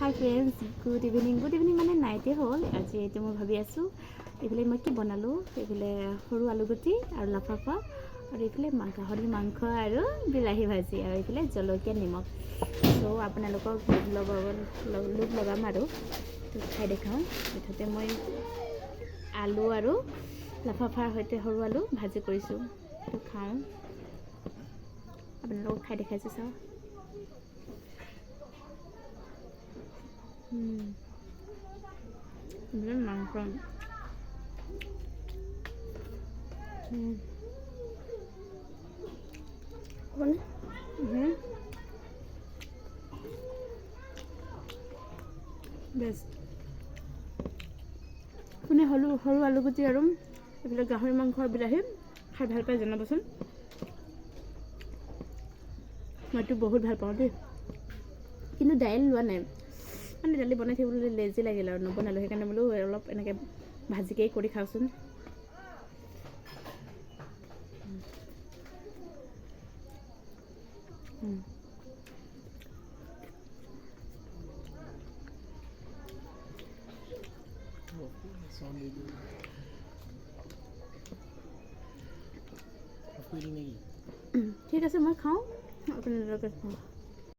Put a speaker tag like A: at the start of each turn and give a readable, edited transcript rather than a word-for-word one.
A: হাই friends, good evening মানে নাইটে হ'ল আজি। এইটো মই ভাবি আছোঁ এইফালে মই কি বনালোঁ, এইফালে সৰু আলুগুটি আৰু লাফাফা, আৰু এইফালে গাহৰি মাংস আৰু বিলাহী ভাজি, আৰু এইফালে জলকীয়া নিমখ। চ' আপোনালোকক লোভ লগাম আৰু খাই দেখাওঁ। মুঠতে মই আলু আৰু লাফাফাৰ সৈতে সৰু আলু ভাজি কৰিছোঁ, সেইটো খাওঁ। আপোনালোকক খাই দেখাইছোঁ, চাওঁ। মাংস বেষ্ট। আপুনি সৰু আলুগুটি আৰু এইফালে গাহৰি মাংস আৰু বিলাহী খাই ভাল পায় জনাবচোন। মইতো বহুত ভাল পাওঁ দেই, কিন্তু দাইল লোৱা নাই, মানে দালি বনাই থাকিবলৈ লেজি লাগিল আৰু নবনালোঁ। সেইকাৰণে বোলো অলপ এনেকৈ ভাজিকেই কৰি খাওঁচোন। ঠিক আছে, মই খাওঁ, আপোনালোকে খাওঁ।